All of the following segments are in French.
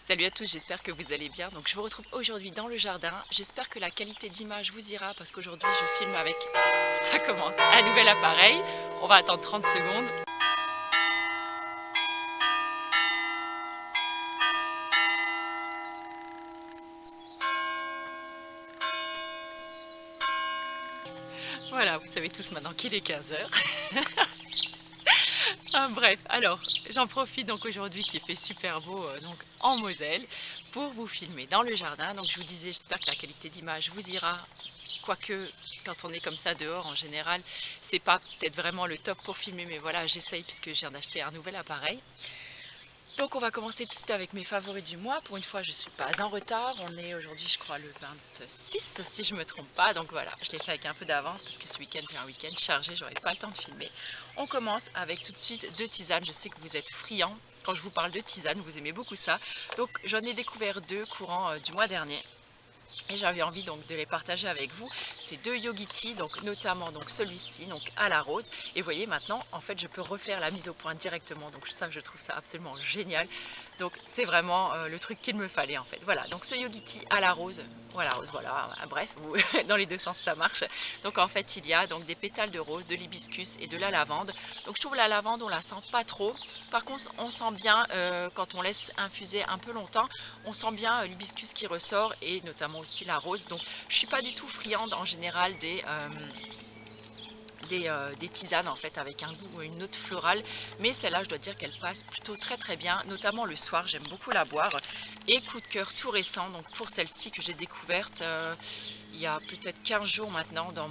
Salut à tous, j'espère que vous allez bien. Donc je vous retrouve aujourd'hui dans le jardin. J'espère que la qualité d'image vous ira parce qu'aujourd'hui je filme avec, ça commence, un nouvel appareil. On va attendre 30 secondes. Voilà, vous savez tous maintenant qu'il est 15 heures. Bref, alors j'en profite donc aujourd'hui qu'il fait super beau donc en Moselle pour vous filmer dans le jardin. Donc je vous disais, j'espère que la qualité d'image vous ira. Quoique, quand on est comme ça dehors, en général, c'est pas peut-être vraiment le top pour filmer, mais voilà, j'essaye puisque je viens d'acheter un nouvel appareil. Donc on va commencer tout de suite avec mes favoris du mois. Pour une fois, je suis pas en retard. On est aujourd'hui, je crois, le 26, si je me trompe pas. Donc voilà, je l'ai fait avec un peu d'avance parce que ce week-end, j'ai un week-end chargé, j'aurai pas le temps de filmer. On commence avec tout de suite deux tisanes. Je sais que vous êtes friands. Quand je vous parle de tisanes, vous aimez beaucoup ça. Donc j'en ai découvert deux courant du mois dernier. Et j'avais envie donc de les partager avec vous. Ces deux Yogi Tea, donc notamment donc celui-ci, donc à la rose. Et vous voyez maintenant, en fait, je peux refaire la mise au point directement. Donc ça, je trouve ça absolument génial. Donc c'est vraiment le truc qu'il me fallait en fait. Voilà, donc ce Yogi Tea à la rose, voilà, bref, dans les deux sens ça marche. Donc en fait, il y a donc des pétales de rose, de l'hibiscus et de la lavande. Donc je trouve la lavande, on la sent pas trop. Par contre, on sent bien quand on laisse infuser un peu longtemps, on sent bien l'hibiscus qui ressort et notamment aussi la rose. Donc je suis pas du tout friande en général des tisanes en fait avec un goût ou une note florale, mais celle-là je dois dire qu'elle passe plutôt très bien, notamment le soir, j'aime beaucoup la boire. Et coup de cœur tout récent, donc pour celle-ci que j'ai découverte il y a peut-être 15 jours maintenant dans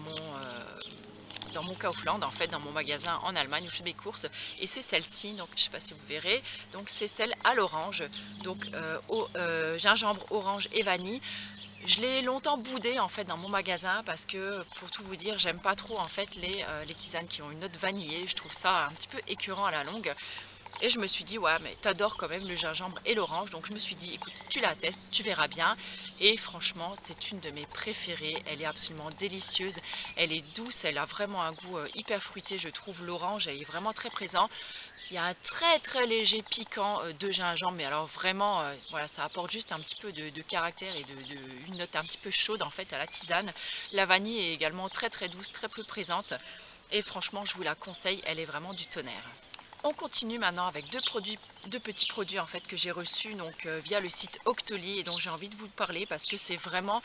mon Kaufland, en fait, dans mon magasin en Allemagne où je fais mes courses, et c'est celle-ci, donc je sais pas si vous verrez, donc c'est celle à l'orange, donc au gingembre, orange et vanille. Je l'ai longtemps boudé en fait dans mon magasin parce que pour tout vous dire, j'aime pas trop en fait les tisanes qui ont une note vanillée. Je trouve ça un petit peu écœurant à la longue. Et je me suis dit, ouais, mais t'adores quand même le gingembre et l'orange. Donc je me suis dit, écoute, tu la testes, tu verras bien. Et franchement, c'est une de mes préférées. Elle est absolument délicieuse. Elle est douce, elle a vraiment un goût hyper fruité. Je trouve l'orange, elle est vraiment très présente. Il y a un très léger piquant de gingembre, mais alors vraiment, voilà, ça apporte juste un petit peu de caractère et une note un petit peu chaude en fait à la tisane. La vanille est également très douce, très peu présente. Et franchement, je vous la conseille, elle est vraiment du tonnerre. On continue maintenant avec deux petits produits en fait que j'ai reçus donc via le site Octoly et dont j'ai envie de vous parler parce que c'est vraiment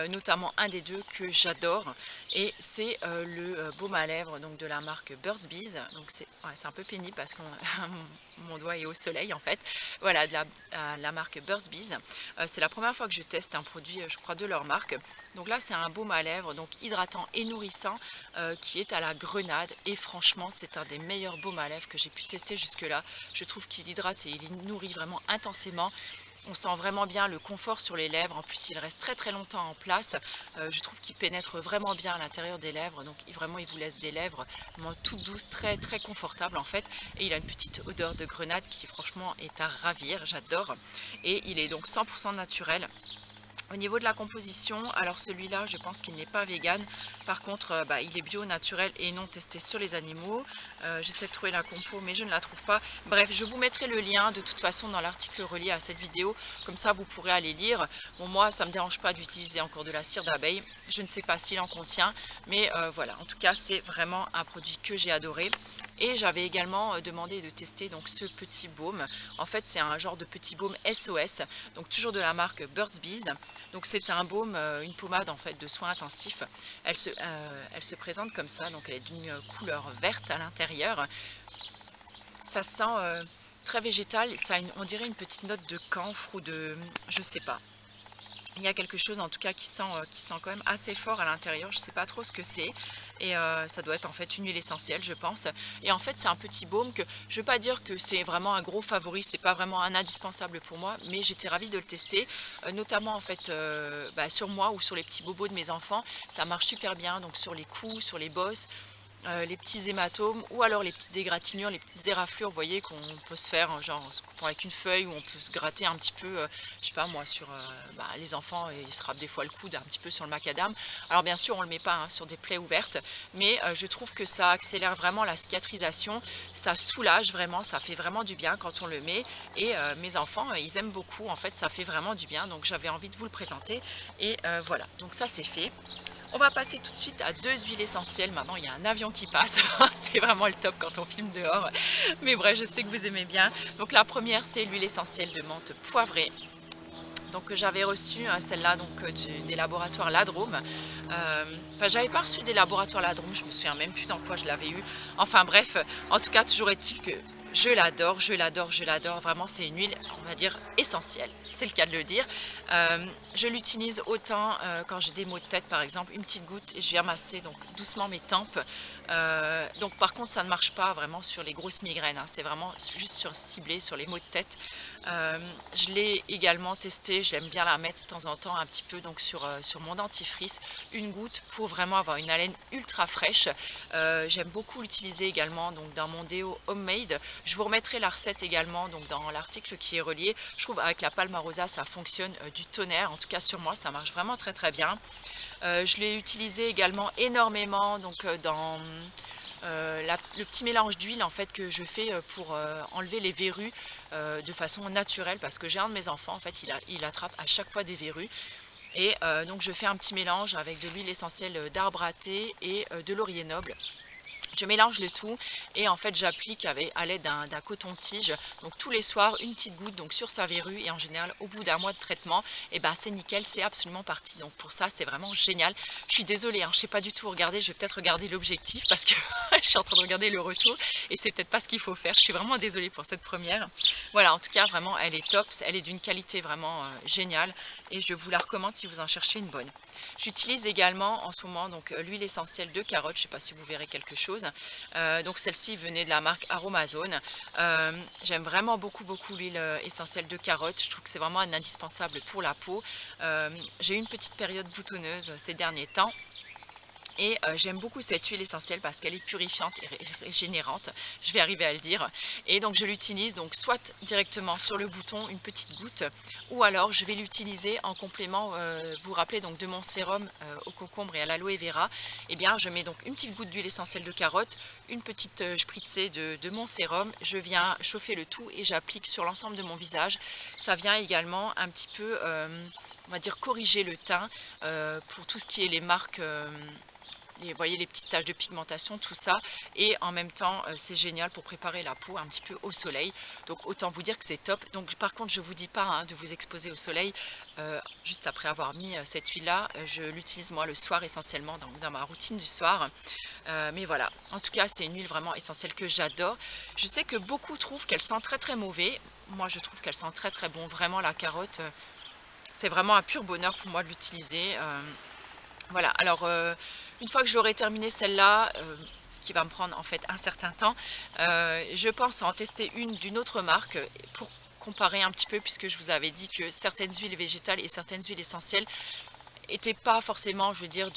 notamment un des deux que j'adore et c'est le baume à lèvres donc de la marque Burt's Bees. Donc c'est un peu pénible parce que mon doigt est au soleil en fait. Voilà, de la marque Burt's Bees. C'est la première fois que je teste un produit je crois de leur marque. Donc là c'est un baume à lèvres donc hydratant et nourrissant qui est à la grenade et franchement c'est un des meilleurs baumes à lèvres que j'ai pu tester jusque là. Je trouve qu'il hydrate et il nourrit vraiment intensément. On sent vraiment bien le confort sur les lèvres, en plus il reste très longtemps en place. Je trouve qu'il pénètre vraiment bien à l'intérieur des lèvres, donc vraiment il vous laisse des lèvres vraiment toutes douces, très confortables en fait. Et il a une petite odeur de grenade qui franchement est à ravir, j'adore. Et il est donc 100% naturel. Au niveau de la composition, alors celui-là, je pense qu'il n'est pas vegan. Par contre, il est bio, naturel et non testé sur les animaux. J'essaie de trouver la compo, mais je ne la trouve pas. Bref, je vous mettrai le lien de toute façon dans l'article relié à cette vidéo. Comme ça, vous pourrez aller lire. Bon, moi, ça ne me dérange pas d'utiliser encore de la cire d'abeille. Je ne sais pas s'il en contient, mais voilà. En tout cas, c'est vraiment un produit que j'ai adoré. Et j'avais également demandé de tester donc ce petit baume. En fait, c'est un genre de petit baume SOS, donc toujours de la marque Burt's Bees. Donc c'est un baume, une pommade en fait de soins intensifs. Elle se présente comme ça, donc elle est d'une couleur verte à l'intérieur. Ça sent très végétal, ça a on dirait une petite note de camphre ou de, je sais pas. Il y a quelque chose en tout cas qui sent quand même assez fort à l'intérieur, je ne sais pas trop ce que c'est. Et ça doit être en fait une huile essentielle je pense. Et en fait c'est un petit baume que je ne veux pas dire que c'est vraiment un gros favori, c'est pas vraiment un indispensable pour moi, mais j'étais ravie de le tester, notamment en fait sur moi ou sur les petits bobos de mes enfants, ça marche super bien, donc sur les coups, sur les bosses. les petits hématomes ou alors les petites égratignures, les petites éraflures, vous voyez, qu'on peut se faire genre en se coupant avec une feuille, ou on peut se gratter un petit peu, je sais pas moi, sur les enfants, ils se râpent des fois le coude un petit peu sur le macadam. Alors bien sûr on le met pas, hein, sur des plaies ouvertes, mais je trouve que ça accélère vraiment la cicatrisation, ça soulage vraiment, ça fait vraiment du bien quand on le met, et mes enfants ils aiment beaucoup, en fait ça fait vraiment du bien, donc j'avais envie de vous le présenter, et voilà, donc ça c'est fait. On va passer tout de suite à 2 huiles essentielles. Maintenant, il y a un avion qui passe. C'est vraiment le top quand on filme dehors. Mais bref, je sais que vous aimez bien. Donc la première, c'est l'huile essentielle de menthe poivrée. Donc j'avais reçu celle-là des laboratoires Ladrome. Enfin, j'avais pas reçu des laboratoires Ladrome, je me souviens même plus dans quoi je l'avais eu. Enfin bref, en tout cas, toujours est-il que je l'adore, je l'adore, je l'adore. Vraiment, c'est une huile, on va dire, essentielle. C'est le cas de le dire. Je l'utilise autant quand j'ai des maux de tête, par exemple, une petite goutte et je viens masser donc doucement mes tempes. Donc par contre, ça ne marche pas vraiment sur les grosses migraines, hein. C'est vraiment juste ciblé sur les maux de tête. Je l'ai également testé, j'aime bien la mettre de temps en temps un petit peu donc sur mon dentifrice, une goutte pour vraiment avoir une haleine ultra fraîche. J'aime beaucoup l'utiliser également donc dans mon déo homemade. Je vous remettrai la recette également donc dans l'article qui est relié. Je trouve avec la Palmarosa ça fonctionne du tonnerre, en tout cas sur moi ça marche vraiment très très bien. Je l'ai utilisé également énormément donc dans le petit mélange d'huile en fait que je fais pour enlever les verrues de façon naturelle, parce que j'ai un de mes enfants en fait il attrape à chaque fois des verrues, et donc je fais un petit mélange avec de l'huile essentielle d'arbre à thé et de laurier noble. Je mélange le tout et en fait j'applique à l'aide d'un coton-tige, donc tous les soirs une petite goutte donc sur sa verrue, et en général au bout d'un mois de traitement, et ben c'est nickel, c'est absolument parti. Donc pour ça c'est vraiment génial. Je suis désolée, hein, je sais pas du tout regarder, je vais peut-être regarder l'objectif parce que je suis en train de regarder le retour et c'est peut-être pas ce qu'il faut faire. Je suis vraiment désolée pour cette première. Voilà, en tout cas vraiment elle est top, elle est d'une qualité vraiment géniale, et je vous la recommande si vous en cherchez une bonne. J'utilise également en ce moment donc l'huile essentielle de carotte, je ne sais pas si vous verrez quelque chose. Donc celle-ci venait de la marque Aromazone. J'aime vraiment beaucoup l'huile essentielle de carotte, je trouve que c'est vraiment un indispensable pour la peau. J'ai eu une petite période boutonneuse ces derniers temps. Et j'aime beaucoup cette huile essentielle parce qu'elle est purifiante et régénérante, je vais arriver à le dire. Et donc je l'utilise donc soit directement sur le bouton, une petite goutte, ou alors je vais l'utiliser en complément, vous vous rappelez donc de mon sérum au concombre et à l'aloe vera. Et bien je mets donc une petite goutte d'huile essentielle de carotte, une petite spritzée de mon sérum, je viens chauffer le tout et j'applique sur l'ensemble de mon visage. Ça vient également un petit peu, on va dire, corriger le teint pour tout ce qui est les marques... vous voyez les petites taches de pigmentation, tout ça, et en même temps c'est génial pour préparer la peau un petit peu au soleil. Donc autant vous dire que c'est top. Donc par contre je vous dis pas hein, de vous exposer au soleil juste après avoir mis cette huile là. Je l'utilise moi le soir essentiellement dans ma routine du soir. Mais voilà, en tout cas c'est une huile vraiment essentielle que j'adore. Je sais que beaucoup trouvent qu'elle sent très très mauvais. Moi je trouve qu'elle sent très très bon. Vraiment la carotte, c'est vraiment un pur bonheur pour moi de l'utiliser. Voilà, alors une fois que j'aurai terminé celle-là, ce qui va me prendre en fait un certain temps, je pense en tester une d'une autre marque pour comparer un petit peu, puisque je vous avais dit que certaines huiles végétales et certaines huiles essentielles n'étaient pas forcément, je veux dire,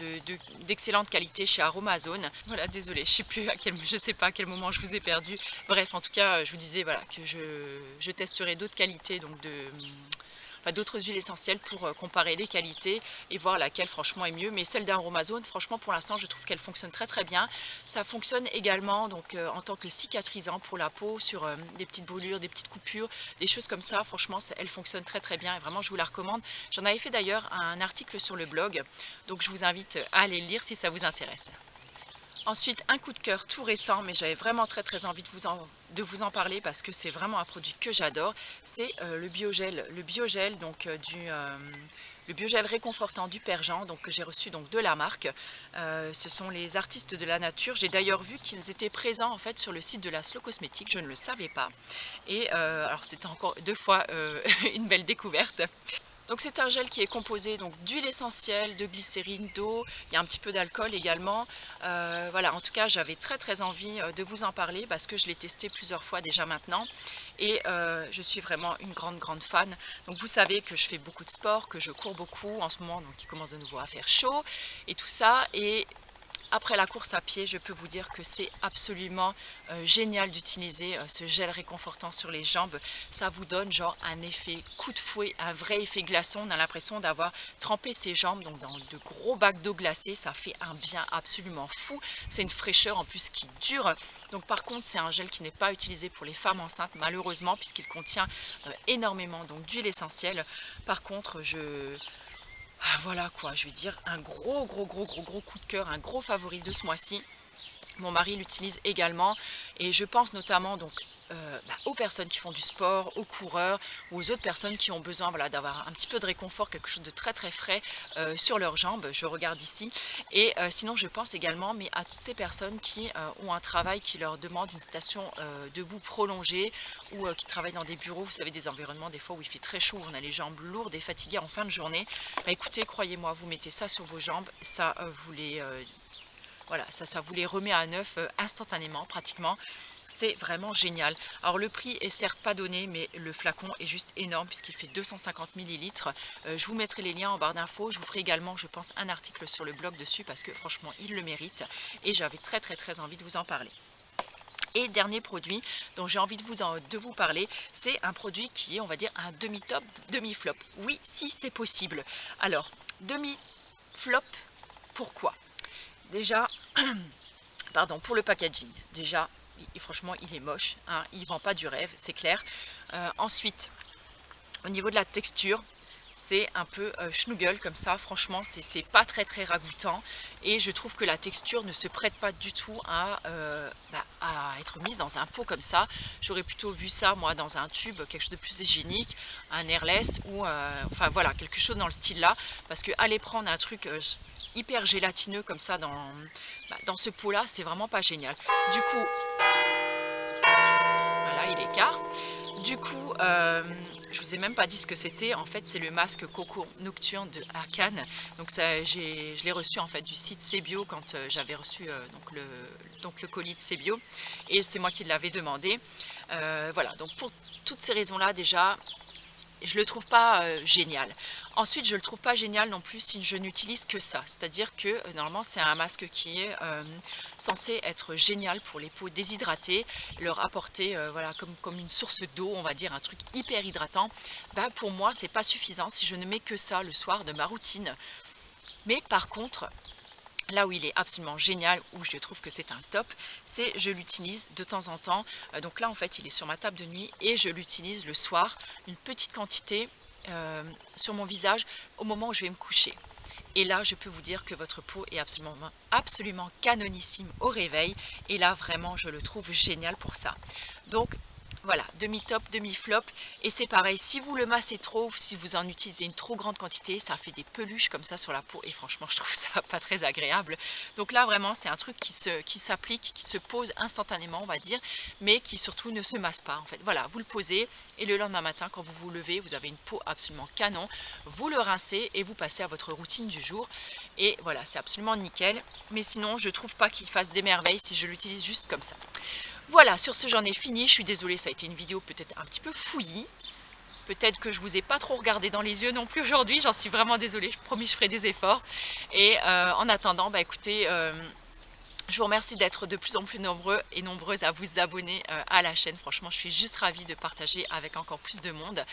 d'excellente qualité chez Aromazone. Voilà, désolée, je sais pas à quel moment je vous ai perdu. Bref, en tout cas, je vous disais voilà que je testerai d'autres qualités, donc d'autres huiles essentielles pour comparer les qualités et voir laquelle franchement est mieux. Mais celle d'Aromazone, franchement pour l'instant je trouve qu'elle fonctionne très très bien. Ça fonctionne également donc en tant que cicatrisant pour la peau, sur des petites brûlures, des petites coupures, des choses comme ça. Franchement elle fonctionne très très bien et vraiment je vous la recommande. J'en avais fait d'ailleurs un article sur le blog, donc je vous invite à aller le lire si ça vous intéresse. Ensuite, un coup de cœur tout récent, mais j'avais vraiment très très envie de vous en parler parce que c'est vraiment un produit que j'adore. C'est le biogel. Le biogel, donc le biogel réconfortant du Père Jean, donc que j'ai reçu donc de la marque. Ce sont les artistes de la nature. J'ai d'ailleurs vu qu'ils étaient présents en fait sur le site de la Slow Cosmétique, je ne le savais pas. Et alors c'était encore deux fois une belle découverte. Donc c'est un gel qui est composé donc d'huile essentielle, de glycérine, d'eau, il y a un petit peu d'alcool également. Voilà, en tout cas j'avais très très envie de vous en parler parce que je l'ai testé plusieurs fois déjà maintenant, et je suis vraiment une grande fan. Donc vous savez que je fais beaucoup de sport, que je cours beaucoup en ce moment, donc il commence de nouveau à faire chaud et tout ça, et après la course à pied, je peux vous dire que c'est absolument génial d'utiliser ce gel réconfortant sur les jambes. Ça vous donne genre un effet coup de fouet, un vrai effet glaçon. On a l'impression d'avoir trempé ses jambes donc dans de gros bacs d'eau glacée. Ça fait un bien absolument fou. C'est une fraîcheur en plus qui dure. Donc par contre, c'est un gel qui n'est pas utilisé pour les femmes enceintes malheureusement puisqu'il contient énormément donc d'huile essentielle. Par contre, voilà quoi, je vais dire un gros coup de cœur, un gros favori de ce mois-ci. Mon mari l'utilise également et je pense notamment donc aux personnes qui font du sport, aux coureurs ou aux autres personnes qui ont besoin voilà, d'avoir un petit peu de réconfort, quelque chose de très très frais sur leurs jambes. Je regarde ici. Et sinon je pense également mais à toutes ces personnes qui ont un travail qui leur demande une station debout prolongée ou qui travaillent dans des bureaux, vous savez des environnements des fois où il fait très chaud, où on a les jambes lourdes et fatiguées en fin de journée. Bah, écoutez, croyez-moi, vous mettez ça sur vos jambes, ça vous les... voilà, ça vous les remet à neuf instantanément, pratiquement. C'est vraiment génial. Alors le prix est certes pas donné, mais le flacon est juste énorme puisqu'il fait 250 ml. Je vous mettrai les liens en barre d'infos. Je vous ferai également, je pense, un article sur le blog dessus parce que franchement, il le mérite. Et j'avais très envie de vous en parler. Et dernier produit dont j'ai envie de vous parler, c'est un produit qui est, on va dire, un demi-top, demi-flop. Oui, si c'est possible. Alors, demi-flop, pourquoi? Déjà, pardon, pour le packaging, déjà, franchement, il est moche, hein, il ne vend pas du rêve, c'est clair. Ensuite, au niveau de la texture, c'est un peu schnougel comme ça, franchement, c'est pas très ragoûtant. Et je trouve que la texture ne se prête pas du tout à être mise dans un pot comme ça. J'aurais plutôt vu ça, moi, dans un tube, quelque chose de plus hygiénique, un airless ou, enfin voilà, quelque chose dans le style là. Parce que aller prendre un truc hyper gélatineux comme ça dans ce pot là, c'est vraiment pas génial. Du coup, voilà, il écarte. Du coup, je vous ai même pas dit ce que c'était. En fait, c'est le masque Coco Nocturne de Akan. Donc je l'ai reçu en fait du site Sebio quand j'avais reçu donc le colis de Sebio. Et c'est moi qui l'avais demandé. Voilà, donc pour toutes ces raisons-là, déjà, je le trouve pas génial. Ensuite, je le trouve pas génial non plus si je n'utilise que ça. C'est-à-dire que normalement, c'est un masque qui est censé être génial pour les peaux déshydratées, leur apporter voilà, comme une source d'eau, on va dire, un truc hyper hydratant. Ben, pour moi, c'est pas suffisant si je ne mets que ça le soir de ma routine. Mais par contre, là où il est absolument génial, où je trouve que c'est un top, c'est je l'utilise de temps en temps. Donc là en fait il est sur ma table de nuit et je l'utilise le soir, une petite quantité sur mon visage au moment où je vais me coucher. Et là je peux vous dire que votre peau est absolument canonissime au réveil. Et là vraiment je le trouve génial pour ça. Donc voilà, demi-top, demi-flop. Et c'est pareil, si vous le massez trop, si vous en utilisez une trop grande quantité, ça fait des peluches comme ça sur la peau. Et franchement, je trouve ça pas très agréable. Donc là, vraiment, c'est un truc qui s'applique, qui se pose instantanément, on va dire, mais qui surtout ne se masse pas. En fait, voilà, vous le posez et le lendemain matin, quand vous vous levez, vous avez une peau absolument canon. Vous le rincez et vous passez à votre routine du jour. Et voilà, c'est absolument nickel. Mais sinon, je trouve pas qu'il fasse des merveilles si je l'utilise juste comme ça. Voilà, sur ce j'en ai fini, je suis désolée, ça a été une vidéo peut-être un petit peu fouillie. Peut-être que je vous ai pas trop regardé dans les yeux non plus aujourd'hui, j'en suis vraiment désolée, je promis je ferai des efforts. Et en attendant, bah écoutez, je vous remercie d'être de plus en plus nombreux et nombreuses à vous abonner à la chaîne. Franchement, je suis juste ravie de partager avec encore plus de monde.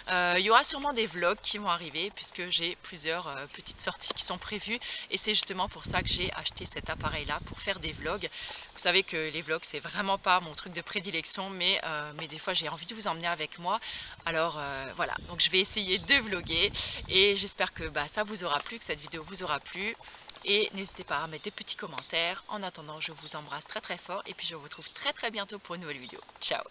Il y aura sûrement des vlogs qui vont arriver puisque j'ai plusieurs petites sorties qui sont prévues. Et c'est justement pour ça que j'ai acheté cet appareil-là pour faire des vlogs. Vous savez que les vlogs, c'est vraiment pas mon truc de prédilection, mais des fois, j'ai envie de vous emmener avec moi. Alors voilà, donc je vais essayer de vlogger et j'espère que ça vous aura plu, que cette vidéo vous aura plu. Et n'hésitez pas à mettre des petits commentaires. En attendant, je vous embrasse très fort et puis je vous retrouve très bientôt pour une nouvelle vidéo. Ciao!